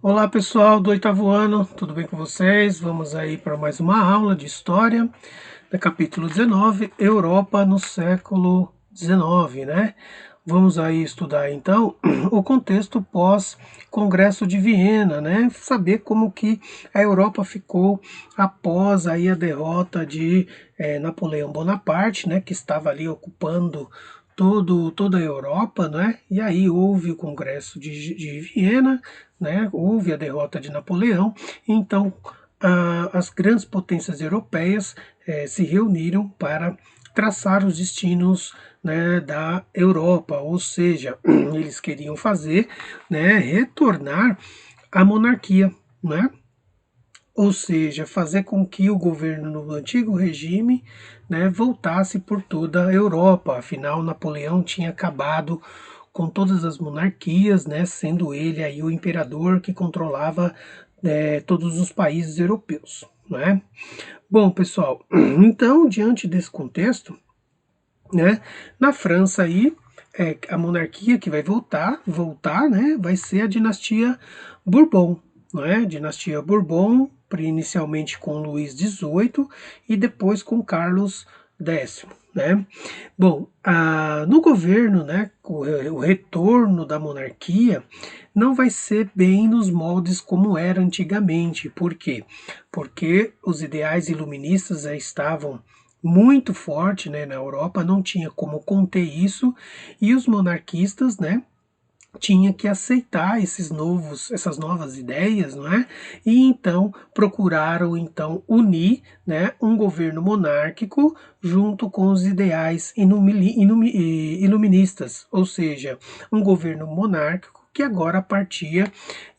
Olá pessoal do oitavo ano, tudo bem com vocês? Vamos aí para mais uma aula de História, do capítulo 19, Europa no século XIX, né? Vamos aí estudar então o contexto pós-Congresso de Viena, né? Saber como que a Europa ficou após aí a derrota de Napoleão Bonaparte, né? Que estava ali ocupando toda a Europa, né? E aí houve o Congresso de Viena, né? Houve a derrota de Napoleão, então as grandes potências europeias se reuniram para traçar os destinos, né, da Europa, ou seja, eles queriam fazer, né, retornar a monarquia, né? Ou seja, fazer com que o governo do antigo regime, né, voltasse por toda a Europa. Afinal, Napoleão tinha acabado com todas as monarquias, né, sendo ele aí o imperador que controlava todos os países europeus, né? Bom, pessoal, então, diante desse contexto, né, na França aí, a monarquia que vai voltar, né, vai ser a dinastia Bourbon, né, dinastia Bourbon, inicialmente com Luís XVIII e depois com Carlos X, né. Bom, no governo, né, o retorno da monarquia não vai ser bem nos moldes como era antigamente. Por quê? Porque os ideais iluministas já estavam muito forte, né, na Europa, não tinha como conter isso, e os monarquistas, né, tinha que aceitar essas novas ideias, não é? E então procuraram então unir, né, um governo monárquico junto com os ideais iluministas, ou seja, um governo monárquico que agora partia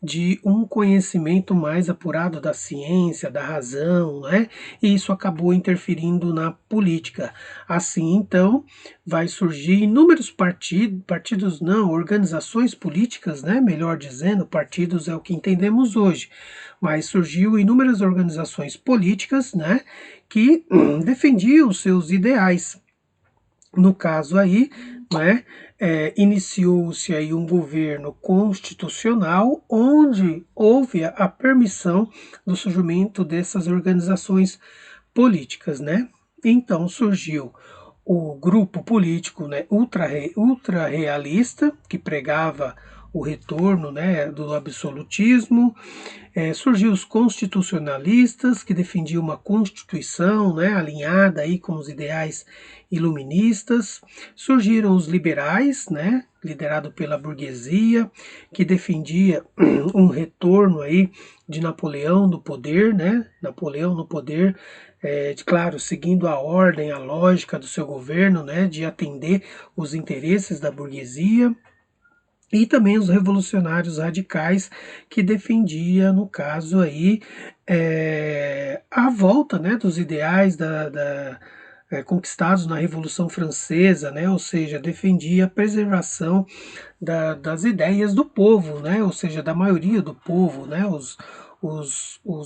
de um conhecimento mais apurado da ciência, da razão, né? E isso acabou interferindo na política. Assim, então, vai surgir inúmeros partidos não, organizações políticas, né? Melhor dizendo, partidos é o que entendemos hoje, mas surgiu inúmeras organizações políticas, né? Que defendiam os seus ideais. No caso aí, né, iniciou-se aí um governo constitucional onde houve a permissão do surgimento dessas organizações políticas, né? Então surgiu o grupo político, né, ultra realista, que pregava o retorno, né, do absolutismo. Surgiu os constitucionalistas, que defendiam uma constituição, né, alinhada aí com os ideais iluministas. Surgiram os liberais, né, liderado pela burguesia, que defendia um retorno aí de Napoleão no poder, né, Napoleão no poder, claro, seguindo a ordem, a lógica do seu governo, né, de atender os interesses da burguesia. E também os revolucionários radicais que defendia, no caso aí, a volta, né, dos ideais conquistados na Revolução Francesa, né, ou seja, defendia a preservação das ideias do povo, né, ou seja, da maioria do povo, né, os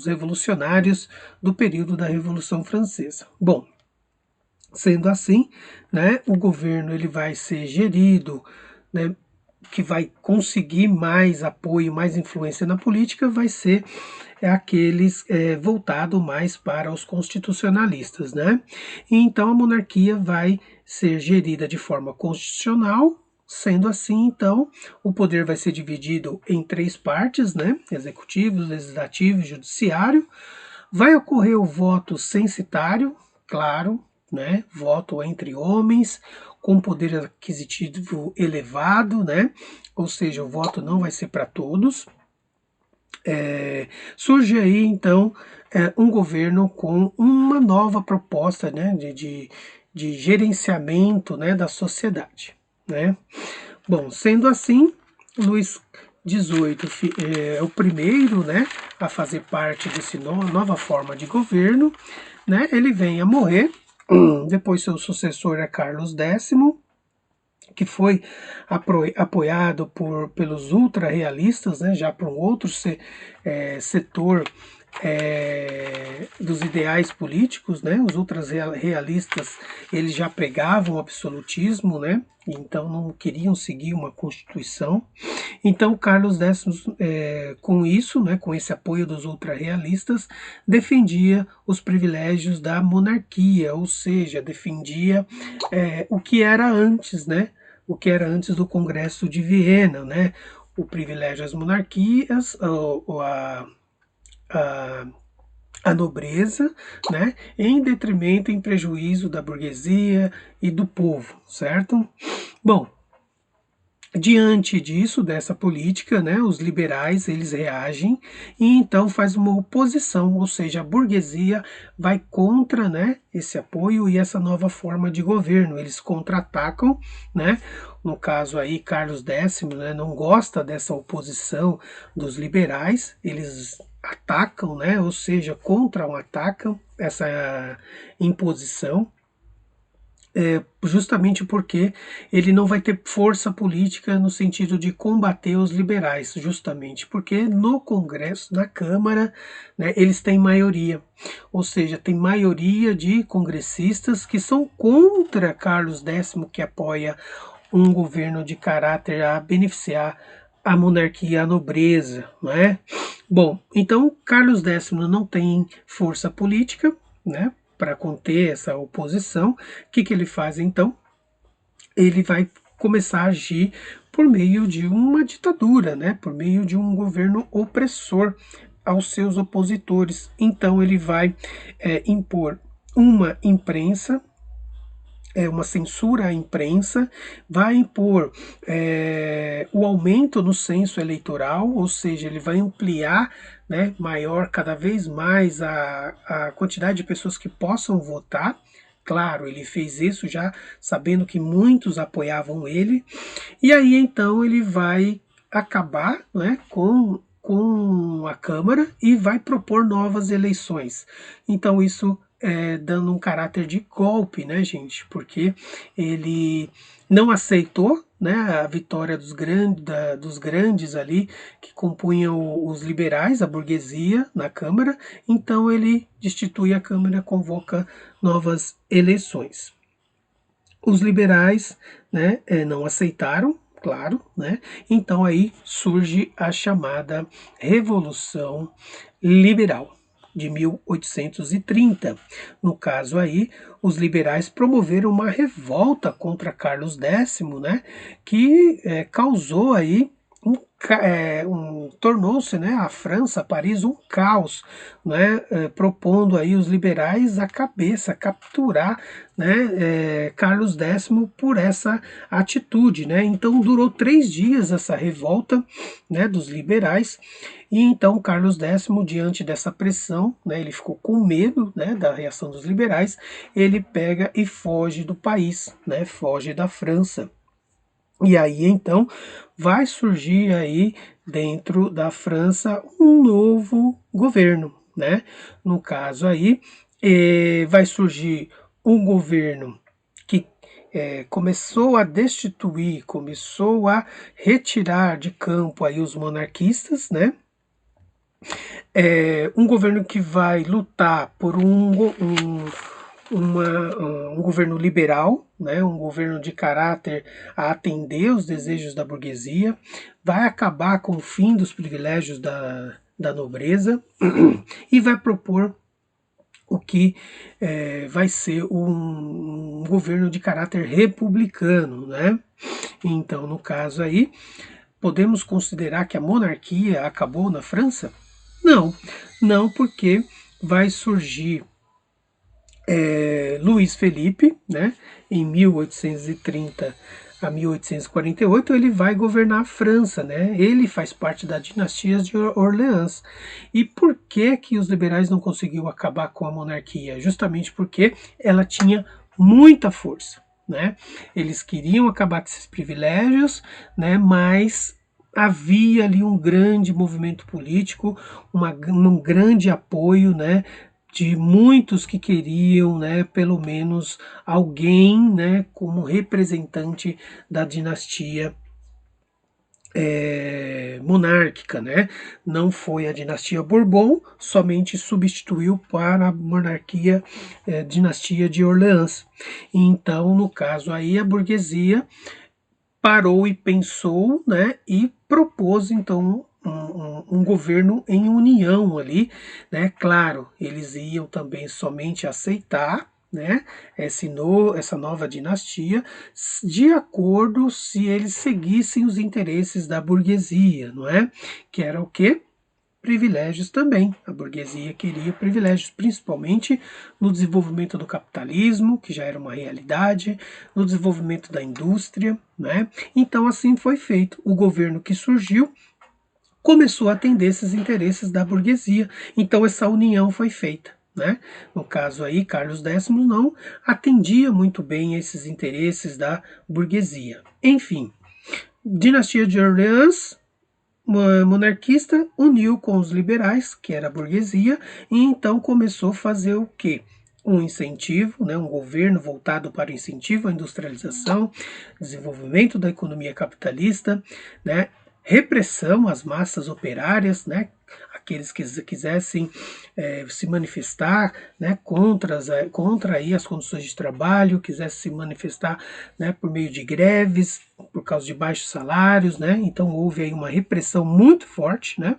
revolucionários do período da Revolução Francesa. Bom, sendo assim, né, o governo ele vai ser gerido, né, que vai conseguir mais apoio, mais influência na política, vai ser aqueles voltado mais para os constitucionalistas, né? E então a monarquia vai ser gerida de forma constitucional. Sendo assim, então, o poder vai ser dividido em três partes, né? Executivo, legislativo e judiciário. Vai ocorrer o voto censitário, claro, né? Voto entre homens com poder aquisitivo elevado, né? Ou seja, o voto não vai ser para todos. Surge aí então um governo com uma nova proposta, né, de gerenciamento, né, da sociedade, né? Bom, sendo assim, Luís XVIII é o primeiro, né, a fazer parte dessa nova forma de governo, né? Ele vem a morrer, depois seu sucessor é Carlos X, que foi apoiado pelos ultra-realistas, né, já para um outro setor dos ideais políticos, né? Os ultra-realistas, eles já pregavam o absolutismo, né? Então não queriam seguir uma constituição. Então Carlos X, com isso, né, com esse apoio dos ultra-realistas, defendia os privilégios da monarquia, ou seja, defendia o que era antes, né? O que era antes do Congresso de Viena, né? O privilégio às monarquias, a, a nobreza, né, em detrimento, em prejuízo da burguesia e do povo, certo? Bom, diante disso, dessa política, né, os liberais eles reagem e então faz uma oposição, ou seja, a burguesia vai contra, né, esse apoio e essa nova forma de governo. Eles contra-atacam, né? No caso aí, Carlos X, né, não gosta dessa oposição dos liberais, eles atacam, né, ou seja, atacam essa imposição, justamente porque ele não vai ter força política no sentido de combater os liberais, justamente porque no Congresso, na Câmara, né, eles têm maioria, ou seja, tem maioria de congressistas que são contra Carlos X, que apoia um governo de caráter a beneficiar a monarquia, a nobreza, não é? Bom, então Carlos X não tem força política, né, para conter essa oposição. O que ele faz então? Ele vai começar a agir por meio de uma ditadura, né, por meio de um governo opressor aos seus opositores. Então ele vai impor uma imprensa, uma censura à imprensa, vai impor o aumento no censo eleitoral, ou seja, ele vai ampliar, né, maior cada vez mais a quantidade de pessoas que possam votar. Claro, ele fez isso já sabendo que muitos apoiavam ele, e aí então ele vai acabar, né, com a Câmara e vai propor novas eleições. Então isso dando um caráter de golpe, né, gente? Porque ele não aceitou, né, a vitória dos grandes ali que compunham os liberais, a burguesia na Câmara. Então ele destitui a Câmara, convoca novas eleições. Os liberais, né, não aceitaram, claro, né? Então aí surge a chamada Revolução Liberal de 1830. No caso aí, os liberais promoveram uma revolta contra Carlos X, né, que causou aí tornou-se, né, a França, Paris, um caos, né, propondo aí os liberais a cabeça, capturar, né, Carlos X por essa atitude, né. Então durou 3 dias essa revolta, né, dos liberais. E então Carlos X, diante dessa pressão, né, ele ficou com medo, né, da reação dos liberais, ele pega e foge do país, né, foge da França. E aí então vai surgir aí dentro da França um novo governo, né? No caso aí vai surgir um governo que começou a destituir, começou a retirar de campo aí os monarquistas, né? Um governo que vai lutar por um governo liberal, né, um governo de caráter a atender os desejos da burguesia, vai acabar com o fim dos privilégios da nobreza e vai propor o que vai ser um governo de caráter republicano, né? Então, no caso aí, podemos considerar que a monarquia acabou na França? Não, não, porque vai surgir Luiz Felipe, né, em 1830 a 1848, ele vai governar a França, né? Ele faz parte da dinastia de Orleans. E por que os liberais não conseguiram acabar com a monarquia? Justamente porque ela tinha muita força, né? Eles queriam acabar com esses privilégios, né? Mas havia ali um grande movimento político, um grande apoio, né, de muitos que queriam, né, pelo menos alguém, né, como representante da dinastia monárquica, né? Não foi a dinastia Bourbon, somente substituiu para a monarquia, dinastia de Orleans. Então, no caso aí, a burguesia parou e pensou, né? E propôs então um governo em união ali, né? Claro, eles iam também somente aceitar, né, essa nova dinastia, de acordo se eles seguissem os interesses da burguesia, não é? Que era o quê? Privilégios também. A burguesia queria privilégios, principalmente no desenvolvimento do capitalismo, que já era uma realidade, no desenvolvimento da indústria, né? Então assim foi feito. O governo que surgiu começou a atender esses interesses da burguesia. Então essa união foi feita. Né? No caso aí, Carlos X não atendia muito bem esses interesses da burguesia. Enfim, dinastia de Orleans, monarquista, uniu com os liberais, que era a burguesia, e então começou a fazer o quê? Um incentivo, né, um governo voltado para o incentivo à industrialização, desenvolvimento da economia capitalista, né, repressão às massas operárias, né, aqueles que quisessem se manifestar, né, contra aí as condições de trabalho, quisessem se manifestar, né, por meio de greves, por causa de baixos salários, né, então houve aí uma repressão muito forte, né,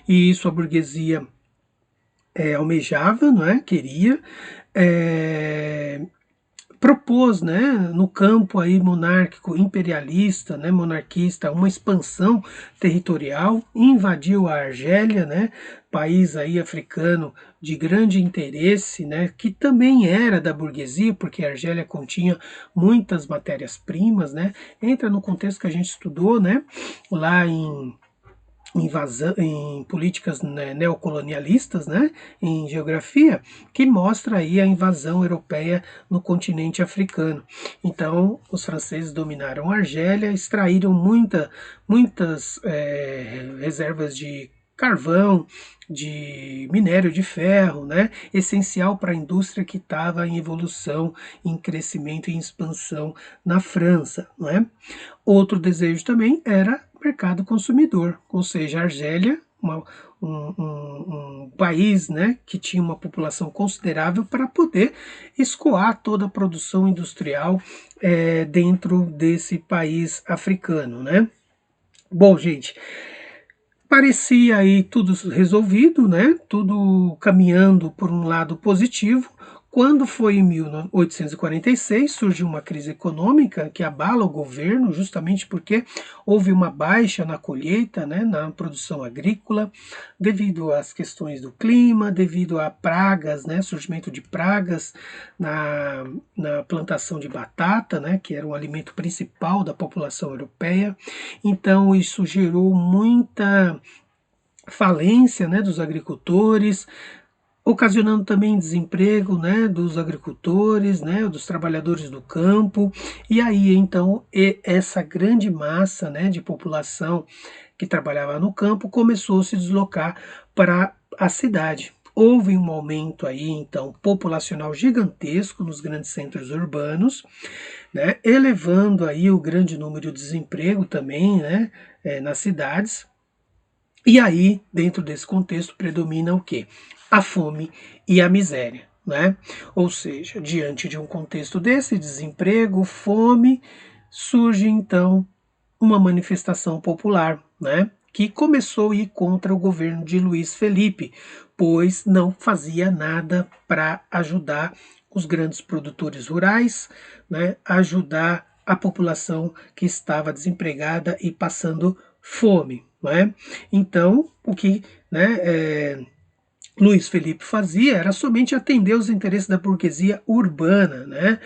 e isso a burguesia almejava, não é, queria, propôs, né, no campo aí monárquico, imperialista, né, monarquista, uma expansão territorial, invadiu a Argélia, né, país aí africano de grande interesse, né, que também era da burguesia, porque a Argélia continha muitas matérias-primas, né, entra no contexto que a gente estudou, né, lá em políticas, né, neocolonialistas, né, em geografia, que mostra aí a invasão europeia no continente africano. Então, os franceses dominaram a Argélia, extraíram muitas reservas de carvão, de minério de ferro, né, essencial para a indústria que estava em evolução, em crescimento e em expansão na França, não é? Outro desejo também era mercado consumidor, ou seja, a Argélia, um país, né, que tinha uma população considerável para poder escoar toda a produção industrial dentro desse país africano, né? Bom, gente, parecia aí tudo resolvido, né? Tudo caminhando por um lado positivo. Quando foi em 1846, surgiu uma crise econômica que abala o governo, justamente porque houve uma baixa na colheita, né, na produção agrícola, devido às questões do clima, devido a pragas, né, surgimento de pragas na plantação de batata, né, que era o alimento principal da população europeia. Então, isso gerou muita falência, né, dos agricultores, ocasionando também desemprego, né, dos agricultores, né, dos trabalhadores do campo. E aí então essa grande massa, né, de população que trabalhava no campo começou a se deslocar para a cidade. Houve um aumento aí então populacional gigantesco nos grandes centros urbanos, né, elevando aí o grande número de desemprego também, né, nas cidades. E aí, dentro desse contexto, predomina o quê? A fome e a miséria, né? Ou seja, diante de um contexto desse, desemprego, fome, surge então uma manifestação popular, né? Que começou a ir contra o governo de Luiz Felipe, pois não fazia nada para ajudar os grandes produtores rurais, né? Ajudar a população que estava desempregada e passando fome, não é? Então, o que, né, Luiz Felipe fazia era somente atender os interesses da burguesia urbana, né,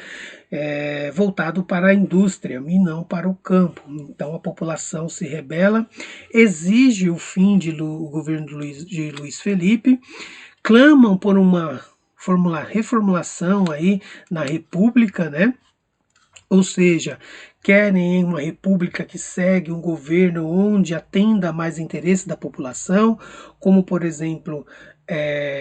voltado para a indústria e não para o campo. Então a população se rebela, exige o fim do governo de Luiz Felipe, clamam por uma reformulação aí na República, né? Ou seja, querem uma república que segue um governo onde atenda mais interesses da população, como, por exemplo,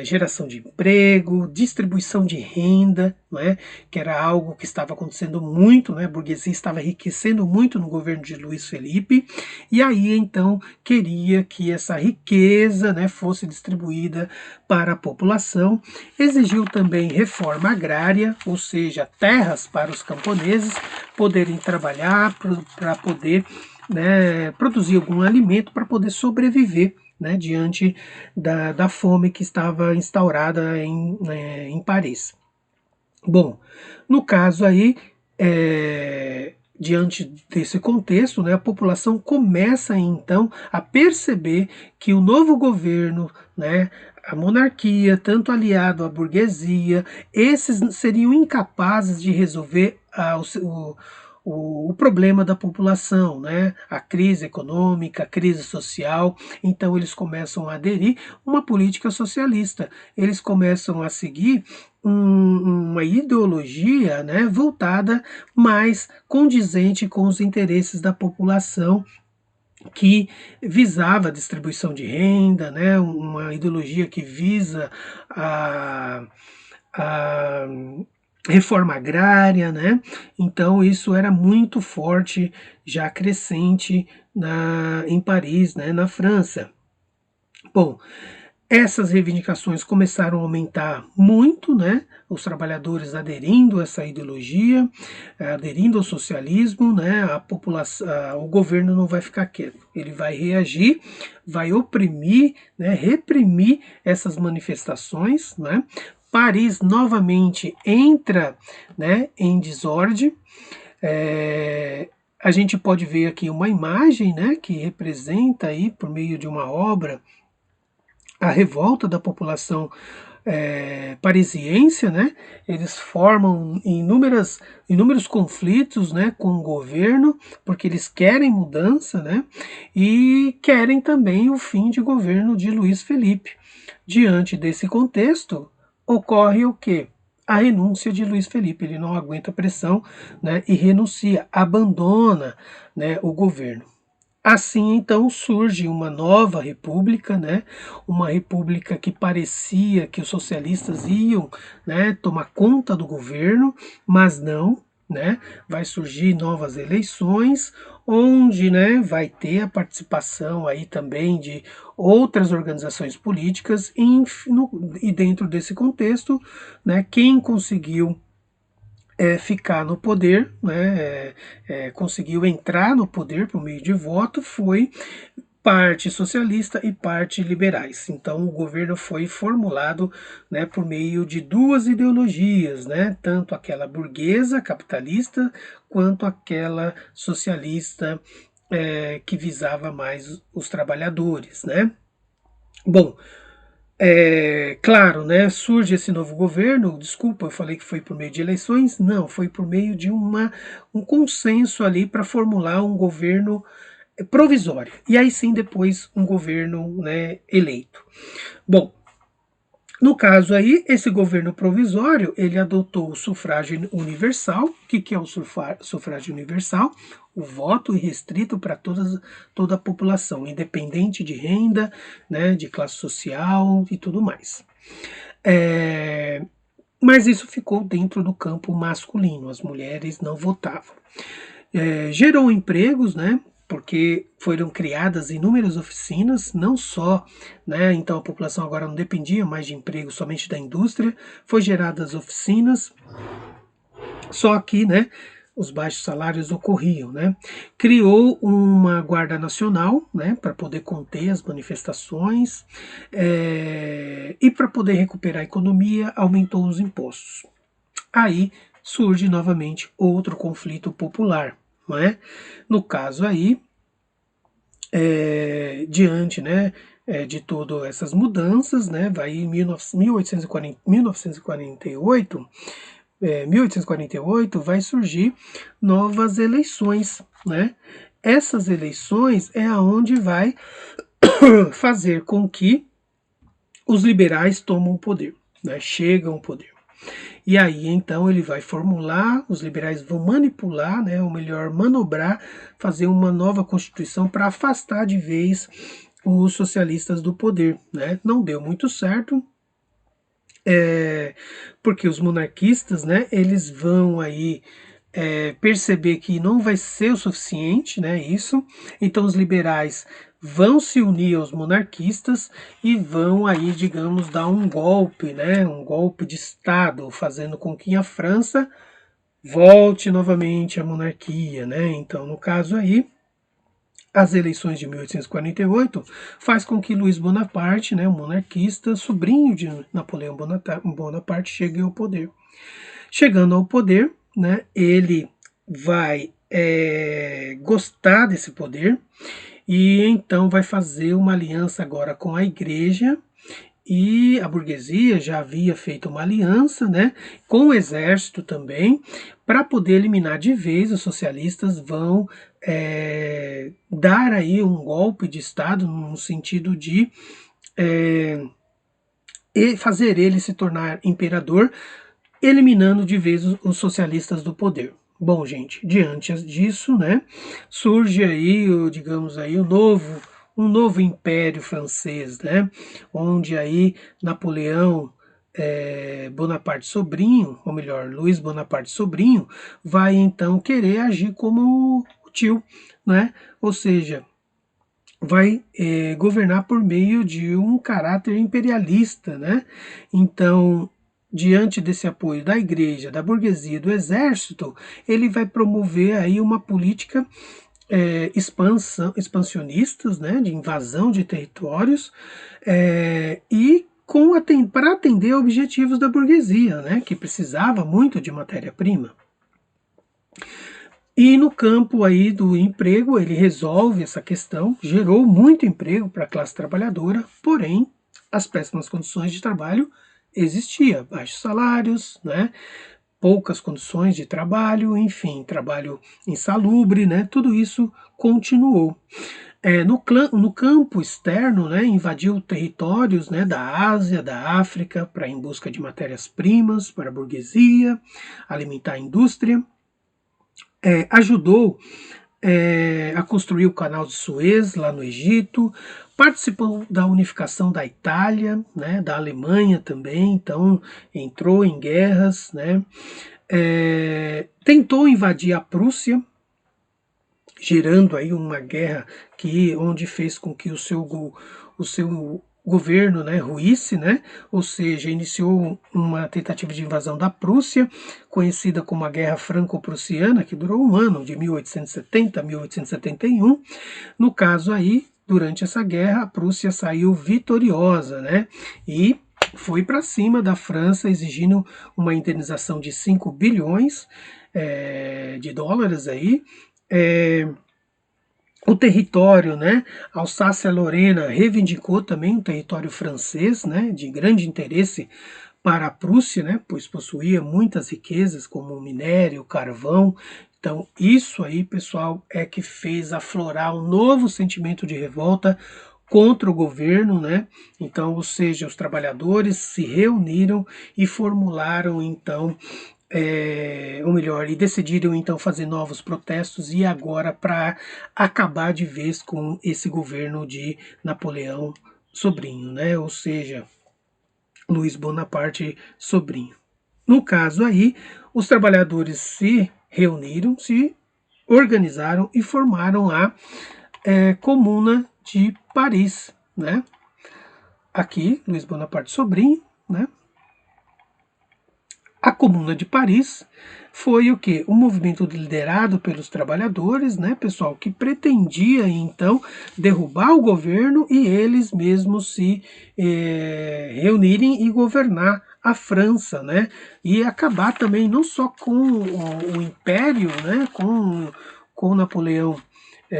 geração de emprego, distribuição de renda, não é? Que era algo que estava acontecendo muito, né? A burguesia estava enriquecendo muito no governo de Luiz Felipe, e aí então queria que essa riqueza, né, fosse distribuída para a população. Exigiu também reforma agrária, ou seja, terras para os camponeses poderem trabalhar para poder, né, produzir algum alimento para poder sobreviver, né, diante da fome que estava instaurada em Paris. Bom, no caso aí, diante desse contexto, né, a população começa então a perceber que o novo governo, né, a monarquia, tanto aliado à burguesia, esses seriam incapazes de resolver o problema da população, né? A crise econômica, a crise social. Então eles começam a aderir uma política socialista. Eles começam a seguir uma ideologia, né, voltada mais condizente com os interesses da população, que visava a distribuição de renda, né, uma ideologia que visa a reforma agrária, né? Então isso era muito forte, já crescente em Paris, né, na França. Bom, essas reivindicações começaram a aumentar muito, né? Os trabalhadores aderindo a essa ideologia, aderindo ao socialismo, né? A população, o governo não vai ficar quieto, ele vai reagir, vai oprimir, né? Reprimir essas manifestações, né? Paris novamente entra, né, em desordem. A gente pode ver aqui uma imagem, né, que representa aí por meio de uma obra a revolta da população parisiense, né? Eles formam inúmeros conflitos, né, com o governo, porque eles querem mudança, né? E querem também o fim de governo de Luiz Felipe. Diante desse contexto, ocorre o quê? A renúncia de Luiz Felipe. Ele não aguenta a pressão, né, e renuncia, abandona, né, o governo. Assim, então, surge uma nova república, né? Uma república que parecia que os socialistas iam, né, tomar conta do governo, mas não, né? Vai surgir novas eleições, onde, né, vai ter a participação aí também de outras organizações políticas, e dentro desse contexto, né, quem conseguiu ficar no poder, né, conseguiu entrar no poder por meio de voto, foi parte socialista e parte liberais. Então o governo foi formulado, né, por meio de duas ideologias, né, tanto aquela burguesa capitalista quanto aquela socialista, que visava mais os trabalhadores, né. Bom, claro, né, surge esse novo governo. Desculpa, eu falei que foi por meio de eleições. Não, foi por meio de um consenso ali para formular um governo provisório. E aí sim, depois, um governo, né, eleito. Bom, no caso aí, esse governo provisório, ele adotou o sufrágio universal. O que é o sufrágio universal? O voto irrestrito para toda a população, independente de renda, né, de classe social e tudo mais. Mas isso ficou dentro do campo masculino, as mulheres não votavam. Gerou empregos, né? Porque foram criadas inúmeras oficinas, não só, né? Então a população agora não dependia mais de emprego somente da indústria, foi geradas oficinas, só que, né, os baixos salários ocorriam, né? Criou uma guarda nacional, né, para poder conter as manifestações, e para poder recuperar a economia, aumentou os impostos. Aí surge novamente outro conflito popular, não é? No caso aí, diante, né, de todas essas mudanças, né, vai em 1848 vai surgir novas eleições, né? Essas eleições é aonde vai fazer com que os liberais tomem o poder, né? Chegam ao poder. E aí, então, ele vai formular, os liberais vão manipular, né, ou melhor, manobrar, fazer uma nova constituição para afastar de vez os socialistas do poder, né? Não deu muito certo, porque os monarquistas, né, eles vão aí perceber que não vai ser o suficiente, né, isso. Então os liberais vão se unir aos monarquistas e vão aí, digamos, dar um golpe, né, um golpe de Estado, fazendo com que a França volte novamente à monarquia, né. Então, no caso aí, as eleições de 1848 faz com que Luiz Bonaparte, né, um monarquista, sobrinho de Napoleão Bonaparte, chegue ao poder. Chegando ao poder, né, ele vai gostar desse poder e então vai fazer uma aliança agora com a igreja, e a burguesia já havia feito uma aliança, né, com o exército também, para poder eliminar de vez os socialistas. Vão dar aí um golpe de Estado no sentido de fazer ele se tornar imperador, eliminando de vez os socialistas do poder. Bom, gente, diante disso, né, surge aí, digamos aí, um novo império francês, né, onde aí Napoleão Bonaparte sobrinho, ou melhor, Luiz Bonaparte sobrinho, vai então querer agir como o tio, né, ou seja, vai governar por meio de um caráter imperialista, né? Então, diante desse apoio da igreja, da burguesia, do exército, ele vai promover aí uma política expansionistas, né, de invasão de territórios, e para atender objetivos da burguesia, né, que precisava muito de matéria-prima. E no campo aí do emprego, ele resolve essa questão, gerou muito emprego para a classe trabalhadora, porém, as péssimas condições de trabalho existiam, baixos salários, né, poucas condições de trabalho, enfim, trabalho insalubre, né, tudo isso continuou. No campo externo, né, invadiu territórios, né, da Ásia, da África, para em busca de matérias-primas para a burguesia, alimentar a indústria. Ajudou a construir o canal de Suez lá no Egito, participou da unificação da Itália, né, da Alemanha também, então entrou em guerras, né, tentou invadir a Prússia, gerando aí uma guerra onde fez com que o seu governo, né, ruísse, né, ou seja, iniciou uma tentativa de invasão da Prússia, conhecida como a Guerra Franco-Prussiana, que durou um ano, de 1870 a 1871. No caso aí, durante essa guerra, a Prússia saiu vitoriosa, né, e foi para cima da França, exigindo uma indenização de 5 bilhões de dólares aí. O território, né, Alsácia-Lorena reivindicou também um território francês, né, de grande interesse para a Prússia, né, pois possuía muitas riquezas como minério, carvão. Então, isso aí, pessoal, é que fez aflorar um novo sentimento de revolta contra o governo, né? Então, ou seja, os trabalhadores se reuniram e formularam então ou melhor, e decidiram então fazer novos protestos, e agora para acabar de vez com esse governo de Napoleão sobrinho, né? Ou seja, Luiz Bonaparte sobrinho. No caso aí, os trabalhadores se reuniram, se organizaram e formaram a Comuna de Paris, né? Aqui, Luiz Bonaparte sobrinho, né? A Comuna de Paris foi o que? Um movimento liderado pelos trabalhadores, né, pessoal, que pretendia então derrubar o governo e eles mesmos se reunirem e governar a França, né, e acabar também não só com o Império, né, com Napoleão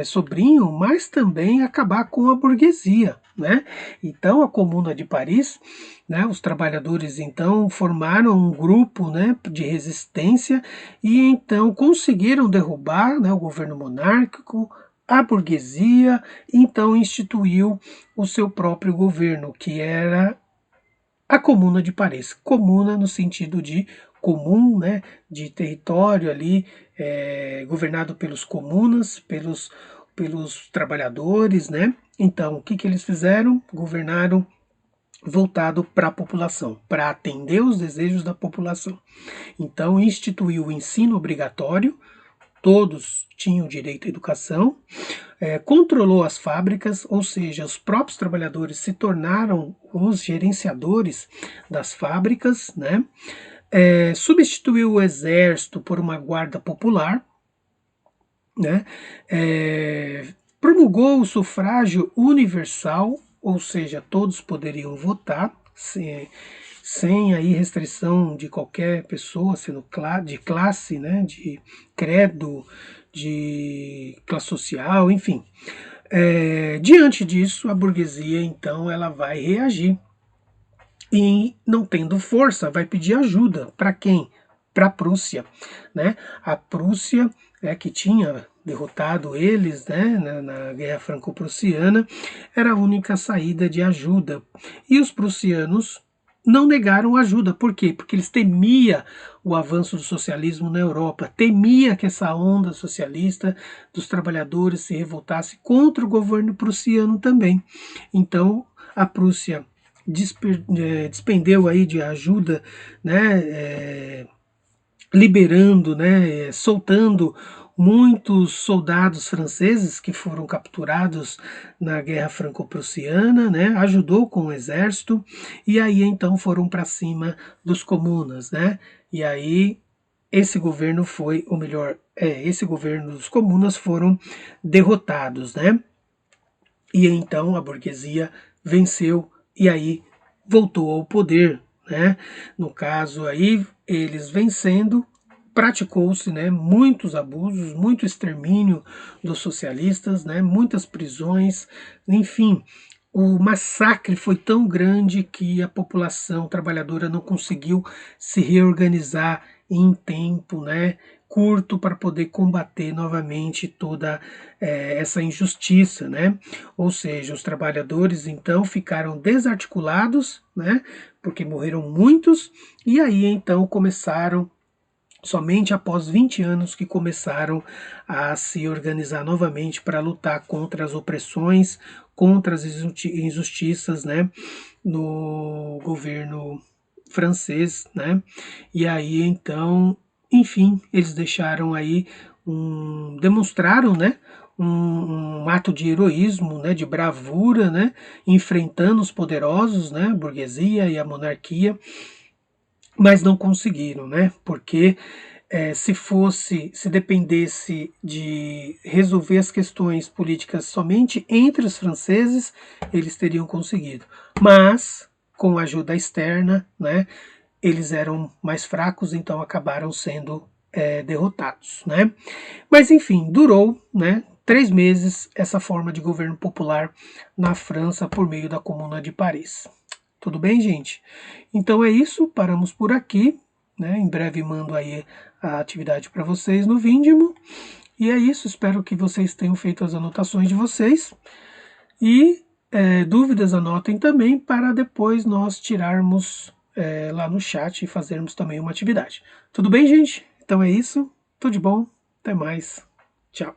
sobrinho, mas também acabar com a burguesia, né? Então a Comuna de Paris, né, os trabalhadores então formaram um grupo, né, de resistência e então conseguiram derrubar, né, o governo monárquico, a burguesia, então instituiu o seu próprio governo, que era a Comuna de Paris. Comuna no sentido de comum, né, de território ali, governado pelos comunas, pelos trabalhadores, né, Então, o que, que eles fizeram? Governaram voltado para a população, para atender os desejos da população. Então, instituiu o ensino obrigatório, todos tinham direito à educação, controlou as fábricas, ou seja, os próprios trabalhadores se tornaram os gerenciadores das fábricas, né? Substituiu o exército por uma guarda popular, né? Promulgou o sufrágio universal, ou seja, todos poderiam votar, sem aí restrição de qualquer pessoa, sendo de classe, né, de credo, de classe social, enfim. Diante disso, a burguesia, então, ela vai reagir e, não tendo força, vai pedir ajuda. Para quem? Para a Prússia, né? A Prússia que tinha derrotado eles, né, na Guerra Franco-Prussiana, era a única saída de ajuda. E os prussianos não negaram ajuda. Por quê? Porque eles temiam o avanço do socialismo na Europa, temia que essa onda socialista dos trabalhadores se revoltasse contra o governo prussiano também. Então, a Prússia despendeu aí de ajuda, né, liberando, né, soltando muitos soldados franceses que foram capturados na Guerra Franco-Prussiana, né, ajudou com o exército, e aí então foram para cima dos comunas, né, e aí esse governo foi, ou melhor, esse governo dos comunas foram derrotados, né, e então a burguesia venceu e aí voltou ao poder, né? No caso aí, eles vencendo, praticou-se, né, muitos abusos, muito extermínio dos socialistas, né, muitas prisões, enfim, o massacre foi tão grande que a população trabalhadora não conseguiu se reorganizar em tempo, né, curto para poder combater novamente toda essa injustiça, né? Ou seja, os trabalhadores então ficaram desarticulados, né? Porque morreram muitos, e aí então começaram somente após 20 anos que começaram a se organizar novamente para lutar contra as opressões, contra as injustiças, né, no governo francês, né? E aí então, enfim, eles deixaram aí demonstraram, né, um ato de heroísmo, né, de bravura, né, enfrentando os poderosos, né, a burguesia e a monarquia, mas não conseguiram, né? Porque se dependesse de resolver as questões políticas somente entre os franceses, eles teriam conseguido. Mas, com ajuda externa, né, eles eram mais fracos, então acabaram sendo derrotados, né? Mas, enfim, durou, né, 3 meses essa forma de governo popular na França por meio da Comuna de Paris. Tudo bem, gente? Então é isso, paramos por aqui, né? Em breve mando aí a atividade para vocês no Vindimo. E é isso, espero que vocês tenham feito as anotações de vocês. E dúvidas anotem também para depois nós tirarmos lá no chat e fazermos também uma atividade. Tudo bem, gente? Então é isso, tudo de bom, até mais, tchau.